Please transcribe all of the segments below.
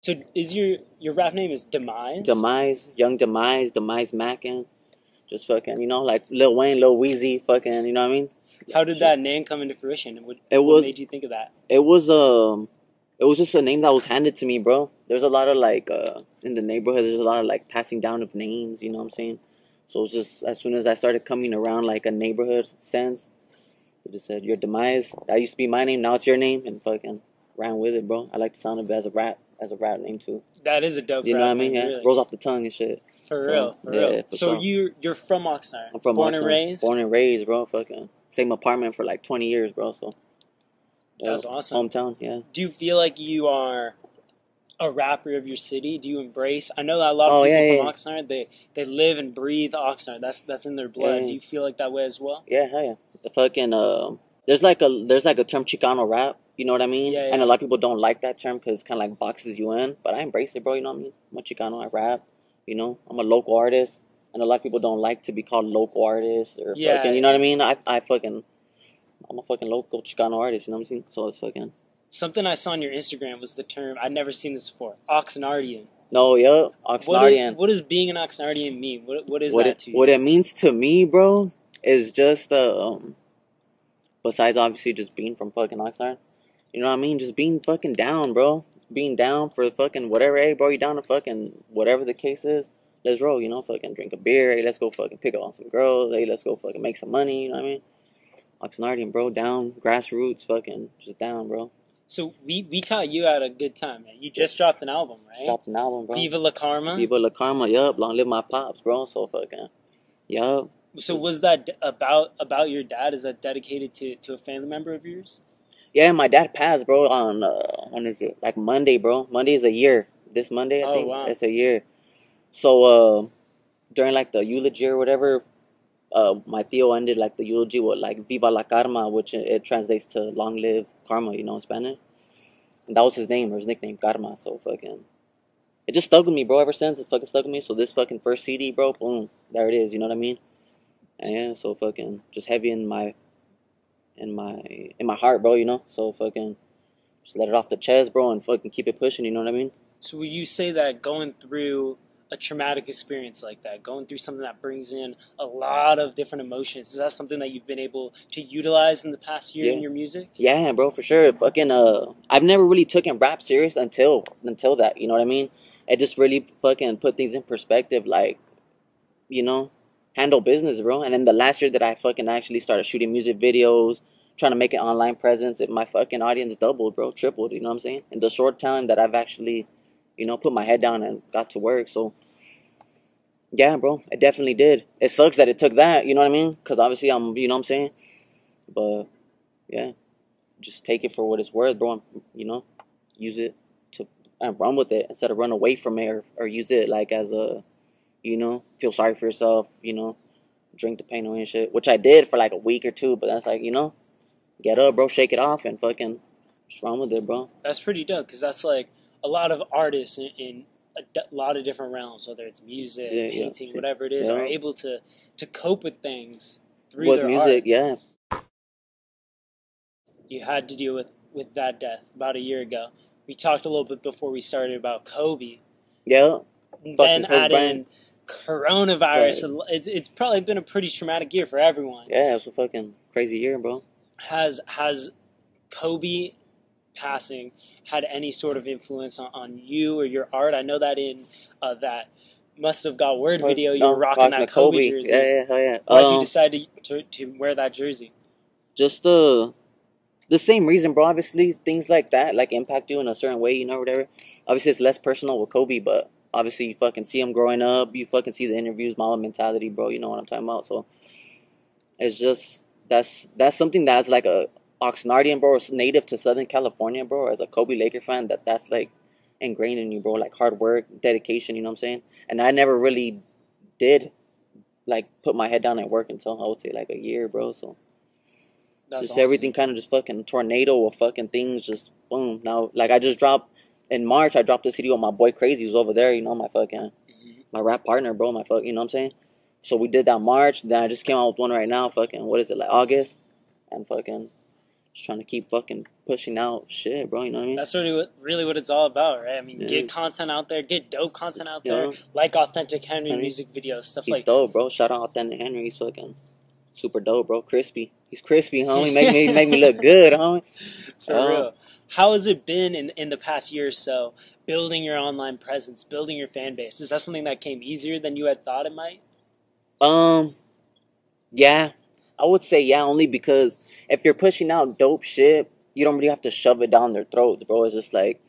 So is your rap name is Demise? Demise Mackin. Just fucking, you know, like Lil Wayne, Lil Weezy, fucking, you know what I mean? How did that name come into fruition? What made you think of that? It was just a name that was handed to me, bro. There's a lot of like in the neighborhood. There's a lot of like passing down of names. You know what I'm saying? So it's just as soon as I started coming around like a neighborhood sense, they just said your Demise. That used to be my name. Now it's your name, and fucking ran with it, bro. I like the sound of it as a rap name too. That is a dope. You know what I mean? Name, Yeah, really. Rolls off the tongue and shit. For real. So sure. you're from Oxnard? I'm from Born Oxnard. and raised? Born and raised, bro. Fucking same apartment for like 20 years, bro. So that's awesome. Hometown, yeah. Do you feel like you are a rapper of your city? Do you embrace? I know that a lot of people from Oxnard, they live and breathe Oxnard. That's in their blood. Do you feel like that way as well? Yeah, hell yeah. The fucking there's like a term Chicano rap. You know what I mean? Yeah. And a lot of people don't like that term because it kind of like boxes you in. But I embrace it, bro. You know what I mean? I'm a Chicano. I rap. You know, I'm a local artist, and a lot of people don't like to be called local artists or fucking. You know what I mean? I'm a fucking local Chicano artist. You know what I'm saying? So it's fucking. Something I saw on your Instagram was the term, I'd never seen this before, Oxnardian. No, yeah, Oxnardian. What does being an Oxnardian mean? What is that to you? What it means to me, bro, is just besides obviously just being from fucking Oxnard, you know what I mean? Just being fucking down, bro. Being down for fucking whatever. Hey, bro, you down to fucking whatever the case is? Let's roll, you know? Fucking drink a beer. Hey, let's go fucking pick up on some girls. Hey, let's go fucking make some money. You know what I mean? Oxnardian, bro, down, grassroots, fucking just down, bro. So we caught you at a good time, man. You just dropped an album, right? Dropped an album, bro. Viva La Karma. Viva La Karma, yup. Long live my pops, bro. So fucking, yup. So was that about your dad? Is that dedicated to a family member of yours? Yeah, my dad passed, bro, on when is it? Like Monday, bro. Monday is a year. This Monday, I think. Wow. It's a year. So during like the eulogy or whatever, my tío ended like the eulogy with like Viva La Karma, which it translates to long live karma, you know, in Spanish. And that was his name or his nickname, Karma. So fucking, it just stuck with me, bro. Ever since it fucking stuck with me. So this fucking first CD, bro, boom, there it is. You know what I mean? And yeah, so fucking just heavy in my heart, bro, you know? So fucking just let it off the chest, bro, and fucking keep it pushing, you know what I mean? So would you say that going through a traumatic experience like that, going through something that brings in a lot of different emotions, is that something that you've been able to utilize in the past year in your music? Yeah, bro, for sure. Fucking I've never really taken rap serious until that, you know what I mean? It just really fucking put things in perspective, like, you know, handle business, bro. And then the last year that I fucking actually started shooting music videos, trying to make an online presence, my fucking audience doubled, bro, tripled, you know what I'm saying? In the short time that I've actually, you know, put my head down and got to work. So, yeah, bro, it definitely did. It sucks that it took that, you know what I mean? Because obviously I'm, you know what I'm saying? But, yeah, just take it for what it's worth, bro. You know, use it to run with it instead of run away from it or use it like as a, you know, feel sorry for yourself, you know, drink the pain away and shit, which I did for like a week or two, but that's like, you know, get up, bro, shake it off and fucking just run with it, bro. That's pretty dope, because that's like a lot of artists in a lot of different realms, whether it's music, painting, whatever it is, are able to cope with things through their music, art. yeah. You had to deal with that death about a year ago. We talked a little bit before we started about Kobe. Yeah. Then add in coronavirus. Right. It's probably been a pretty traumatic year for everyone. Yeah, it's a fucking crazy year, bro. Has Kobe passing had any sort of influence on you or your art? I know that in that Must Have Got Word video, you were rocking that Kobe jersey. Yeah. Why did you decide to wear that jersey? Just the same reason, bro. Obviously, things like that like impact you in a certain way, you know, whatever. Obviously, it's less personal with Kobe, but obviously, you fucking see him growing up. You fucking see the interviews, mama mentality, bro. You know what I'm talking about. So it's just that's something that's like a Oxnardian, bro. It's native to Southern California, bro. As a Kobe Laker fan, that's like ingrained in you, bro. Like hard work, dedication. You know what I'm saying? And I never really did like put my head down and work until I would say like a year, bro. So that's just awesome. Everything kind of just fucking tornado of fucking things. Just boom. Now, like I just dropped. In March, I dropped a CD with my boy Crazy, who's over there, you know, my rap partner, bro, you know what I'm saying? So we did that March, then I just came out with one right now, fucking, what is it, like August? And fucking, just trying to keep fucking pushing out shit, bro. You know what I mean? That's really what it's all about, right? I mean, get content out there, get dope content out there, Yeah. like Authentic Henry music videos, stuff He's like dope, bro. Shout out Authentic Henry. He's fucking super dope, bro. Crispy. He's crispy, homie. Make me look good, homie. For real. How has it been in the past year or so, building your online presence, building your fan base? Is that something that came easier than you had thought it might? Yeah. I would say yeah, only because if you're pushing out dope shit, you don't really have to shove it down their throats, bro. It's just like,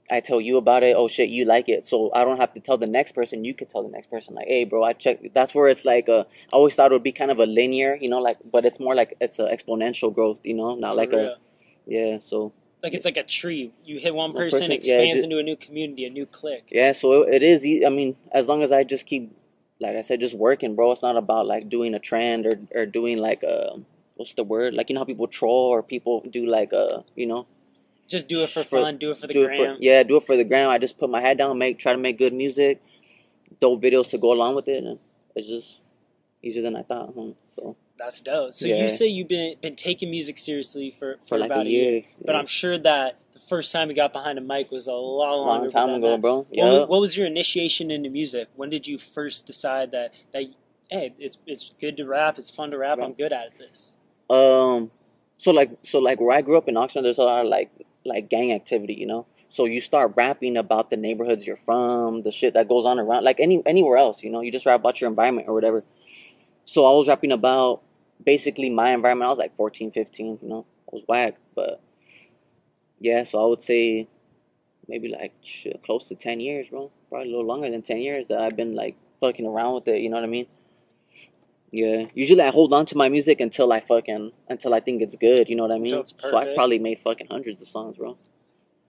I tell you about it, oh shit, you like it. So I don't have to tell the next person, you could tell the next person, like, hey, bro, I checked. That's where it's like, I always thought it would be kind of a linear, you know, like, but it's more like it's an exponential growth, you know, not like so. Like it's like a tree. You hit one person, expands into a new community, a new clique. Yeah, so it is, I mean, as long as I just keep, like I said, just working, bro. It's not about like doing a trend or doing like what's the word? Like, you know how people troll or people do like you know, just do it for fun, do it for the gram. Do it for the gram. I just put my head down, try to make good music, dope videos to go along with it, and it's just easier than I thought. So that's dope. So you say you've been taking music seriously for like about a year. But I'm sure that the first time you got behind a mic was a long time ago, bro. What was your initiation into music? When did you first decide that hey, it's good to rap, it's fun to rap, I'm good at this? So like where I grew up in Oxnard, there's a lot of like gang activity, you know. So you start rapping about the neighborhoods you're from, the shit that goes on around, like anywhere else, you know. You just rap about your environment or whatever. So I was rapping about basically my environment. I was like 14, 15, you know. I was whack, but yeah. So I would say maybe like close to 10 years, bro. Probably a little longer than 10 years that I've been like fucking around with it. You know what I mean? Yeah. Usually I hold on to my music until I think it's good. You know what I mean? So I probably made fucking hundreds of songs, bro.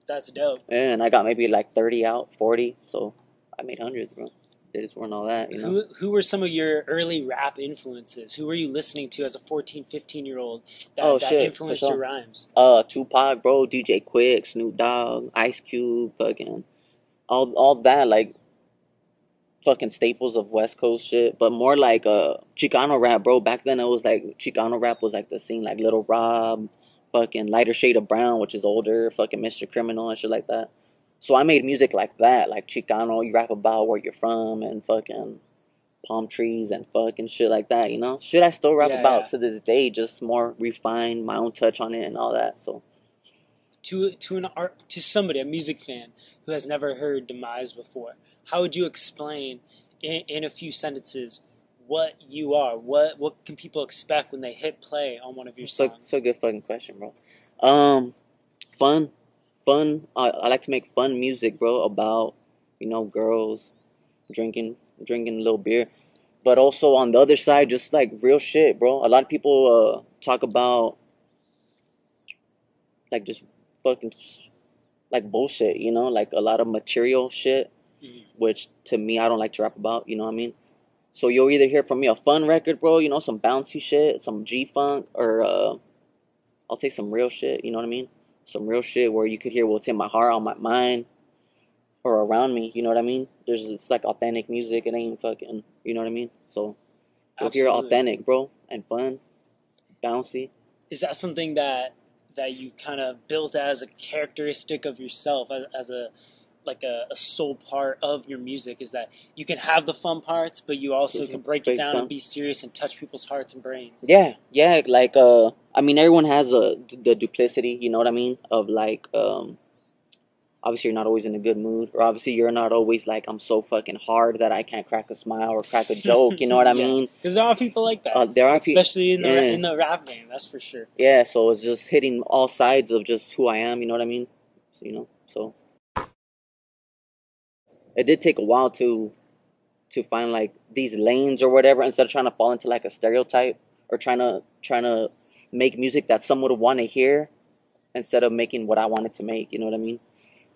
That's dope. Yeah, and I got maybe like 30 out, 40. So I made hundreds, bro. They just weren't all that, you know. Who were some of your early rap influences? Who were you listening to as a 14, 15-year-old that influenced your rhymes? Tupac, bro, DJ Quick, Snoop Dogg, Ice Cube, fucking all that, like fucking staples of West Coast shit, but more like Chicano rap, bro. Back then it was like Chicano rap was like the scene, like Little Rob, fucking Lighter Shade of Brown, which is older, fucking Mr. Criminal and shit like that. So I made music like that, like Chicano. You rap about where you're from and fucking palm trees and fucking shit like that, you know? Shit I still rap about to this day, just more refined, my own touch on it and all that. So to somebody, a music fan who has never heard Demise before, how would you explain in a few sentences what you are? What can people expect when they hit play on one of your songs? So good fucking question, bro. Fun. I like to make fun music, bro, about, you know, girls, drinking a little beer. But also on the other side, just like real shit, bro. A lot of people talk about like just fucking like bullshit, you know, like a lot of material shit, which to me I don't like to rap about, you know what I mean? So you'll either hear from me a fun record, bro, you know, some bouncy shit, some G-funk, or I'll take some real shit, you know what I mean? Some real shit where you could hear what's in my heart, on my mind, or around me, you know what I mean? It's like authentic music, it ain't fucking, you know what I mean? So you'll hear authentic, bro, and fun, bouncy. Is that something that you kind of built as a characteristic of yourself, as a soul part of your music, is that you can have the fun parts, but you also can break it down and be serious and touch people's hearts and brains? Yeah, like, I mean, everyone has the duplicity, you know what I mean? Of like, obviously you're not always in a good mood, or obviously you're not always like, I'm so fucking hard that I can't crack a smile or crack a joke, you know what I mean? Because there are people like that. There are especially in the rap game, that's for sure. Yeah, so it's just hitting all sides of just who I am, you know what I mean? So, you know, so it did take a while to find like these lanes or whatever, instead of trying to fall into like a stereotype or trying to make music that someone would want to hear instead of making what I wanted to make, you know what I mean?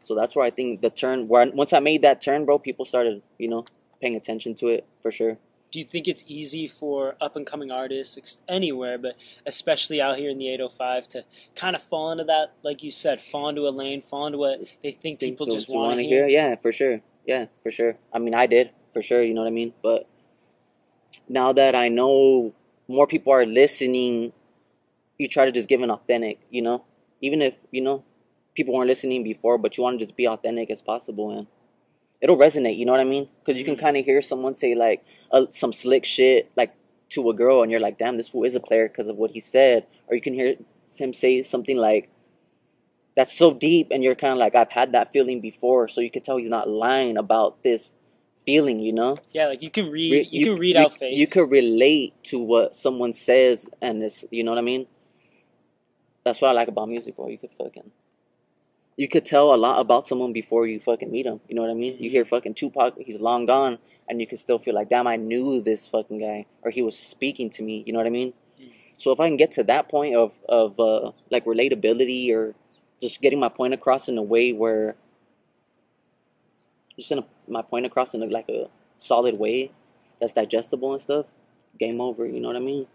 So that's where I think the turn, once I made that turn, bro, people started, you know, paying attention to it for sure. Do you think it's easy for up-and-coming artists anywhere, but especially out here in the 805, to kind of fall into that, like you said, fall into a lane, fall into what they think people just want to hear? Yeah, for sure. I mean, I did, for sure, you know what I mean? But now that I know more people are listening, you try to just give an authentic, you know? even if, you know, people weren't listening before, but you want to just be authentic as possible, and it'll resonate, you know what I mean? Because you can kind of hear someone say, like, some slick shit, like, to a girl, and you're like, damn, this fool is a player because of what he said. Or you can hear him say something like, that's so deep, and you're kind of like, I've had that feeling before, so you could tell he's not lying about this feeling, you know? Yeah, like, you can read out face. You could relate to what someone says, and it's, you know what I mean? That's what I like about music, bro. You could tell a lot about someone before you fucking meet them. You know what I mean? You hear fucking Tupac, he's long gone, and you can still feel like, damn, I knew this fucking guy, or he was speaking to me. You know what I mean? So if I can get to that point of like relatability, or just getting my point across in a way where, my point across in like a solid way that's digestible and stuff, game over. You know what I mean?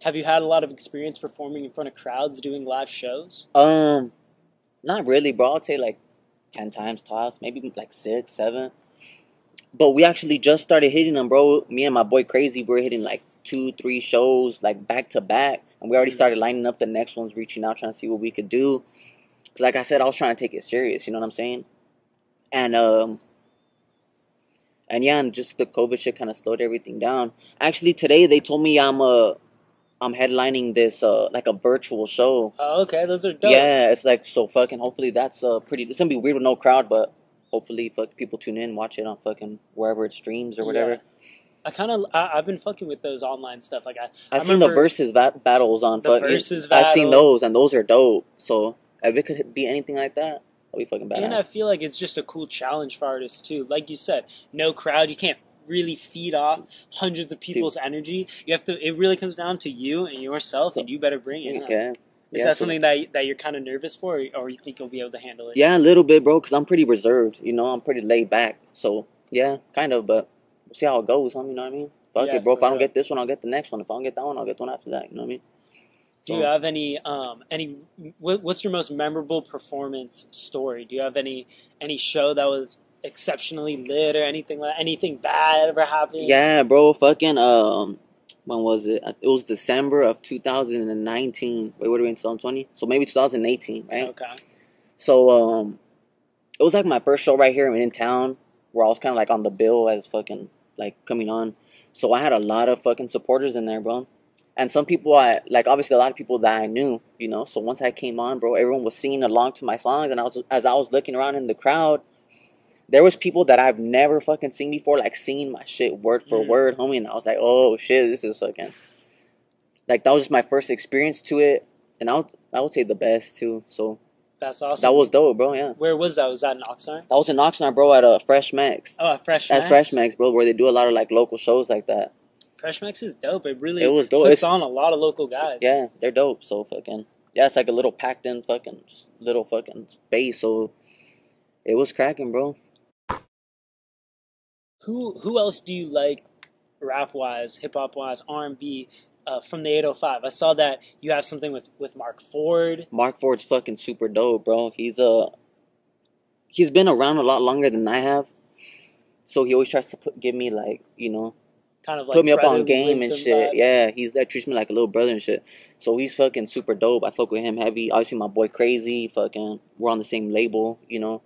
Have you had a lot of experience performing in front of crowds, doing live shows? Not really, bro. I'd say like 10 times tops, maybe like 6, 7. But we actually just started hitting them, bro. Me and my boy Crazy, we're hitting like 2, 3 shows like back to back, and we already started lining up the next ones, reaching out, trying to see what we could do. Cause like I said, I was trying to take it serious. You know what I'm saying? And yeah, and just the COVID shit kind of slowed everything down. Actually, today they told me I'm headlining this like a virtual show. Oh, okay, those are dope. Yeah, it's like, so fucking hopefully that's pretty. It's gonna be weird with no crowd, but hopefully people tune in, watch it on fucking wherever it streams or whatever. Yeah. I've been fucking with those online stuff. Like I've seen the versus battles on fucking. I've seen those, and those are dope. So if it could be anything like that, that'd be fucking badass. And I feel like it's just a cool challenge for artists too. Like you said, no crowd, you can't really feed off hundreds of people's energy. You have to. It really comes down to you and yourself, and you better bring it. Yeah. Is that something that you're kind of nervous for, or you think you'll be able to handle it? Yeah, a little bit, bro, because I'm pretty reserved. You know, I'm pretty laid back. So yeah, kind of, but we'll see how it goes, homie. You know what I mean? Fuck it, bro. If I don't get this one, I'll get the next one. If I don't get that one, I'll get the one after that. You know what I mean? Do you have any what's your most memorable performance story? Do you have any show that was exceptionally lit, or anything bad ever happened? Yeah, bro. Fucking when was it? It was December of 2019. Wait, what are we in 2020? So maybe 2018, right? Okay. So it was like my first show right here in town, where I was kind of like on the bill as fucking like coming on. So I had a lot of fucking supporters in there, bro. And some people obviously a lot of people that I knew, you know. So once I came on, bro, everyone was singing along to my songs, and as I was looking around in the crowd, there was people that I've never fucking seen before, like, singing my shit word for word, homie. And I was like, oh shit, this is fucking, like, that was just my first experience to it, and I would say the best too. So that's awesome. That was dope, bro. Yeah. Where was that? Was that in Oxnard? That was in Oxnard, bro, at Fresh Mex. Oh, at Fresh Mex. That's Fresh Mex, bro, where they do a lot of like local shows like that. Fresh Mex is dope. It was dope. Puts on a lot of local guys. Yeah, they're dope. So fucking it's like a little packed in fucking little fucking space. So it was cracking, bro. Who else do you like, rap wise, hip hop wise, R&B, from the 805? I saw that you have something with Mark Ford. Mark Ford's fucking super dope, bro. He's been around a lot longer than I have, so he always tries to give me, like, you know, kind of like put me up on game and shit. Vibe. Yeah, that treats me like a little brother and shit. So he's fucking super dope. I fuck with him heavy. Obviously, my boy Crazy, fucking, we're on the same label, you know.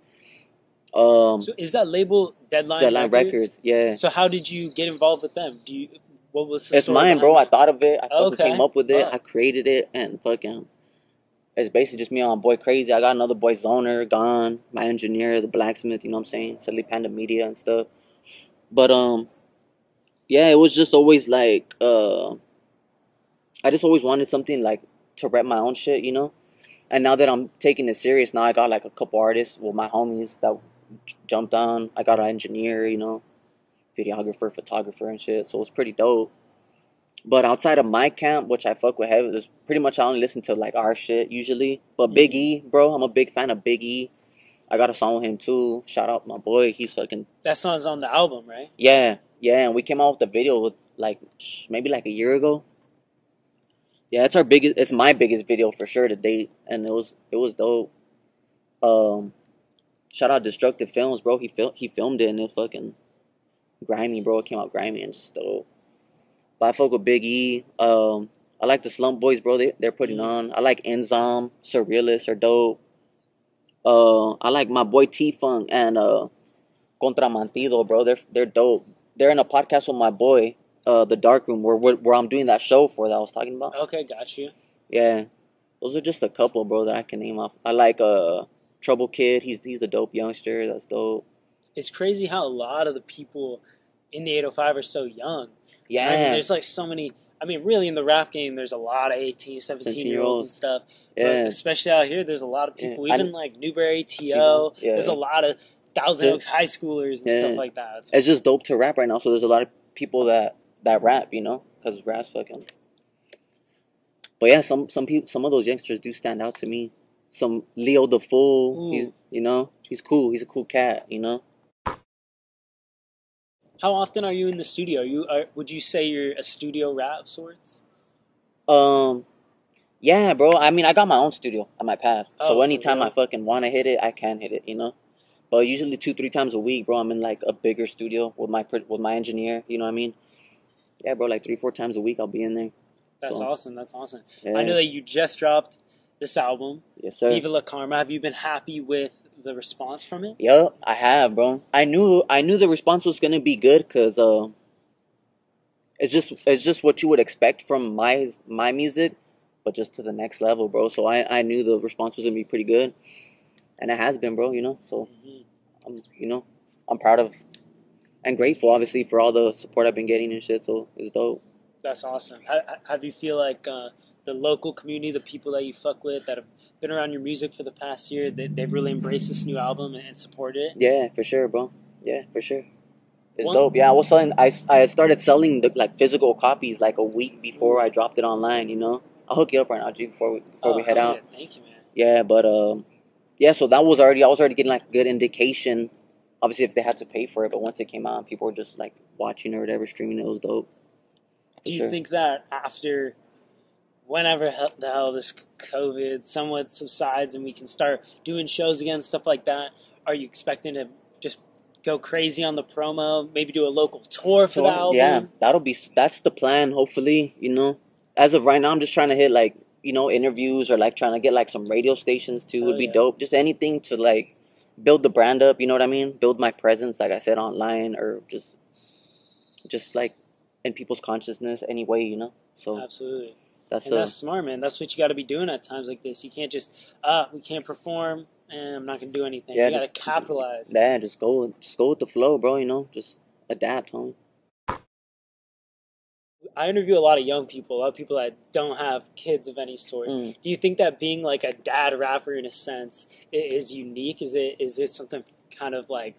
So is that label Deadline Records? Yeah. So how did you get involved with them? What was the It's mine, bro. I thought of it. I fucking came up with it. Oh. I created it, and fucking, it's basically just me and my boy Crazy. I got another boy, Zoner, Gone, my engineer, the Blacksmith, you know what I'm saying? Silly Panda Media and stuff. But, yeah, it was just always like, I just always wanted something like to rep my own shit, you know? And now that I'm taking it serious, now I got like a couple artists, well, my homies that jumped on. I got an engineer, you know, videographer, photographer and shit. So it was pretty dope. But outside of my camp, which I fuck with heavy, there's pretty much I only listen to like our shit usually. But Big E, bro, I'm a big fan of Big E. I got a song with him too. Shout out my boy. He's fucking. That song's on the album, right? Yeah, and we came out with the video with like maybe like a year ago. Yeah, it's my biggest video for sure to date, and it was dope. Shout out Destructive Films, bro. He filmed it, and it was fucking grimy, bro. It came out grimy and just dope. But I fuck with Big E. A I like the SlumpBoyz, bro. They're putting on. I like Enzom, Surrealists are dope. I like my boy T-Funk and Contramantido, bro. They're dope. They're in a podcast with my boy, the Dark Room, where I'm doing that show for that I was talking about. Okay, got you. Yeah, those are just a couple, bro, that I can name off. I like Trouble Kid. He's the dope youngster. That's dope. It's crazy how a lot of the people in the 805 are so young. Yeah. I mean, there's like so many. I mean, really, in the rap game, there's a lot of 18, 17-year-olds and stuff. Yeah. But especially out here, there's a lot of people. Yeah. Even like Newberry, T.O. Yeah. There's a lot of Thousand Oaks high schoolers and stuff like that. It's just dope to rap right now. So there's a lot of people that rap, you know, because rap's fucking. But yeah, some people, some of those youngsters do stand out to me. Some LeoohhDaFool, he's cool. He's a cool cat, you know. How often are you in the studio? Would you say you're a studio rat of sorts? Yeah, bro. I mean, I got my own studio on my pad. So anytime I fucking want to hit it, I can hit it, you know. But usually 2-3 times a week, bro, I'm in like a bigger studio with my engineer, you know what I mean? Yeah, bro, like 3-4 times a week I'll be in there. That's awesome. That's awesome. Yeah. I know that you just dropped this album. Yes, sir. Viva La Karma. Have you been happy with the response from it? Yup, I have, bro. I knew the response was gonna be good because it's just what you would expect from my music, but just to the next level, bro. So I knew the response was gonna be pretty good, and it has been, bro. You know, so I'm proud of and grateful, obviously, for all the support I've been getting and shit. So it's dope. That's awesome. Have you feel like the local community, the people that you fuck with that have been around your music for the past year, they've really embraced this new album and supported it? Yeah, for sure, bro. Yeah, for sure. It's dope. Yeah, I was selling. I started selling the physical copies like a week before I dropped it online. You know, I'll hook you up right now, G, before we head out. Yeah, thank you, man. Yeah, but yeah. So I was already getting like a good indication. Obviously, if they had to pay for it, but once it came out, people were just like watching or whatever, streaming it. Was dope. Do you think that after whenever the hell this COVID somewhat subsides and we can start doing shows again, stuff like that, are you expecting to just go crazy on the promo, maybe do a local tour for the album? Yeah, that's the plan, hopefully, you know. As of right now, I'm just trying to hit, like, you know, interviews or, like, trying to get, like, some radio stations, too, would be dope. Just anything to, like, build the brand up, you know what I mean? Build my presence, like I said, online or just like, in people's consciousness anyway, you know? So absolutely. That's smart, man. That's what you got to be doing at times like this. You can't just, we can't perform, and I'm not going to do anything. You got to capitalize. Yeah, just go with the flow, bro, you know? Just adapt, homie. I interview a lot of young people, a lot of people that don't have kids of any sort. Do you think that being like a dad rapper in a sense is unique? Is it something kind of like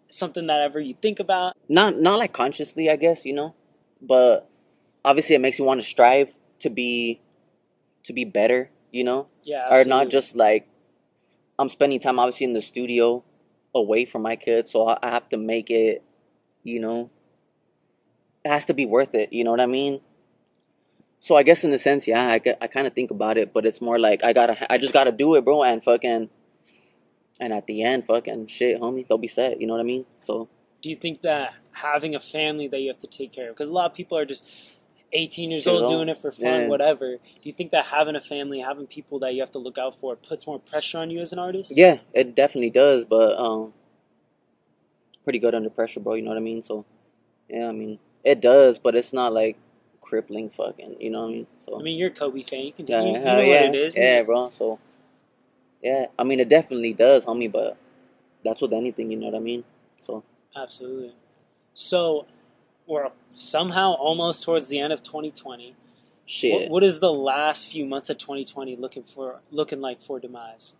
something that ever you think about? Not like consciously, I guess, you know? But obviously it makes you want to strive to be better, you know? Yeah, absolutely. Or not just like, I'm spending time obviously in the studio away from my kids, so I have to make it, you know, it has to be worth it, you know what I mean? So I guess in a sense, yeah, I kind of think about it, but it's more like I just gotta do it, bro, and at the end, fucking shit, homie, they'll be set, you know what I mean? So do you think that having a family that you have to take care of, because a lot of people are just 18 years old doing it for fun, whatever. Do you think that having a family, having people that you have to look out for, puts more pressure on you as an artist? Yeah, it definitely does, but pretty good under pressure, bro, you know what I mean? So, yeah, I mean, it does, but it's not like crippling fucking, you know what I mean? So, I mean, you're a Kobe fan. You can do you know what it is. Yeah, bro, so, yeah, I mean, it definitely does, homie, but that's with anything, you know what I mean? So, absolutely. So, we're somehow almost towards the end of 2020. Shit. What is the last few months of 2020 looking like for Demise?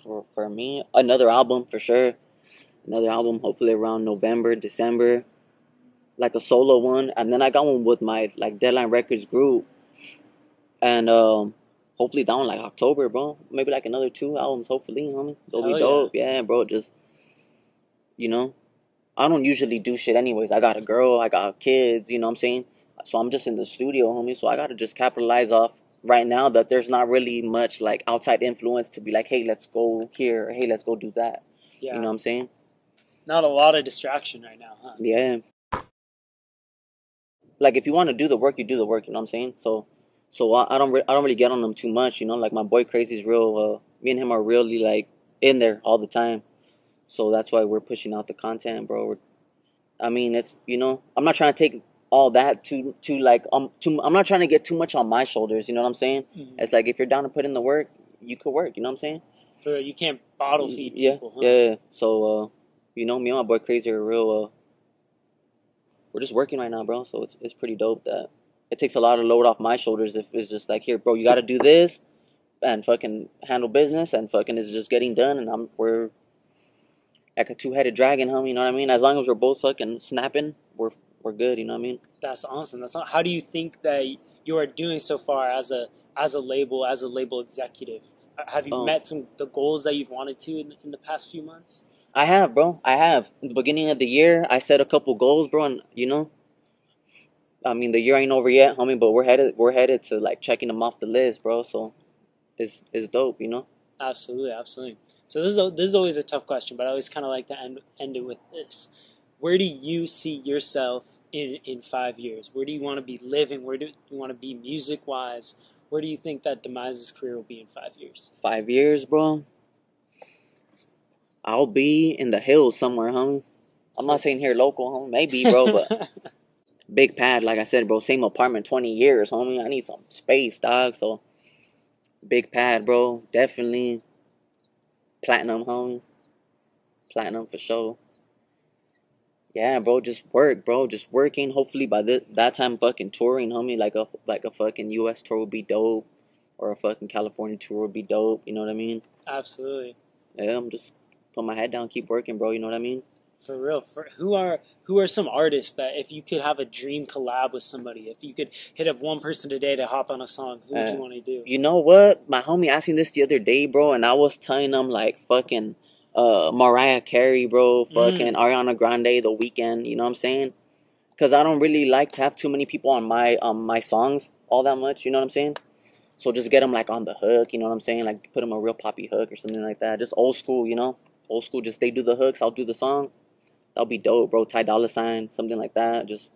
For me, another album for sure. Another album, hopefully around November, December, like a solo one, and then I got one with my like Deadline Records group, and hopefully that one like October, bro. Maybe like another 2 albums, hopefully, homie. They'll be dope, yeah, bro. Just, you know, I don't usually do shit anyways. I got a girl, I got kids, you know what I'm saying? So I'm just in the studio, homie. So I gotta just capitalize off right now that there's not really much like outside influence to be like, hey, let's go here, or hey, let's go do that. Yeah. You know what I'm saying? Not a lot of distraction right now, huh? Yeah. Like if you want to do the work, you do the work, you know what I'm saying? So So I don't really get on them too much, you know. Like my boy Crazy's real. Me and him are really like in there all the time. So that's why we're pushing out the content, bro. I mean, it's, you know, I'm not trying to take all that to like I'm not trying to get too much on my shoulders. You know what I'm saying? Mm-hmm. It's like if you're down to put in the work, you could work. You know what I'm saying? So you can't bottle feed people. Yeah. So you know, me and my boy Crazy are real. We're just working right now, bro. So it's pretty dope that it takes a lot of load off my shoulders. If it's just like, here, bro, you got to do this and fucking handle business and fucking is just getting done, and we're like a two-headed dragon, homie. You know what I mean? As long as we're both fucking snapping, we're good. You know what I mean? That's awesome. How do you think that you are doing so far as a label executive? Have you met the goals that you've wanted to in the past few months? I have, bro. I have. In the beginning of the year, I set a couple goals, bro, and you know, I mean, the year ain't over yet, homie, but we're headed to like checking them off the list, bro. So it's dope, you know. Absolutely. So this is always a tough question, but I always kind of like to end it with this: where do you see yourself in 5 years? Where do you want to be living? Where do you want to be music wise? Where do you think that Demise's career will be in 5 years? 5 years, bro. I'll be in the hills somewhere, homie. I'm not saying here local, homie. Maybe, bro, but big pad, like I said, bro. Same apartment, 20 years, homie. I need some space, dog. So, big pad, bro. Definitely platinum, homie. Platinum for sure. Yeah, bro. Just work, bro. Just working. Hopefully by that time, fucking touring, homie. Like a fucking U.S. tour would be dope, or a fucking California tour would be dope. You know what I mean? Absolutely. Yeah, I'm just put my head down, keep working, bro. You know what I mean? For real. Who are some artists that if you could have a dream collab with somebody, if you could hit up one person today to hop on a song, who would you want to do? You know what? My homie asked me this the other day, bro, and I was telling him like fucking Mariah Carey, bro, fucking Ariana Grande, The Weeknd. You know what I'm saying? Because I don't really like to have too many people on my songs all that much. You know what I'm saying? So just get them like on the hook. You know what I'm saying? Like put them a real poppy hook or something like that. Just old school, you know? Old school, just they do the hooks, I'll do the song. That'll be dope, bro. Ty Dolla $ign, something like that. Just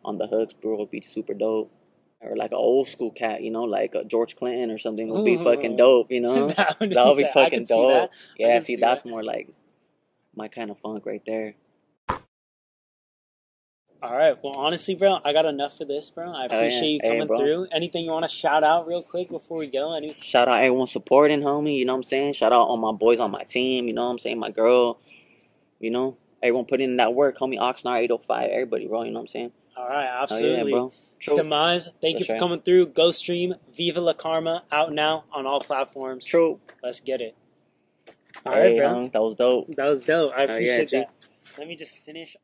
on the hooks, bro, would be super dope. Or like an old school cat, you know, like a George Clinton or something would be fucking dope, you know? that would be fucking dope. Yeah, see, that's more like my kind of funk right there. All right. Well, honestly, bro, I got enough for this, bro. I appreciate you coming through. Anything you want to shout out real quick before we go? Shout out everyone supporting, homie. You know what I'm saying? Shout out all my boys on my team. You know what I'm saying? My girl. You know, everyone putting in that work, homie. Oxnard 805. Everybody, bro. You know what I'm saying? All right. Absolutely. Yeah, bro. True. Demise, thank you for coming through. Go stream Viva La Karma, out now on all platforms. True. Let's get it. All right, bro. That was dope. I appreciate that. Let me just finish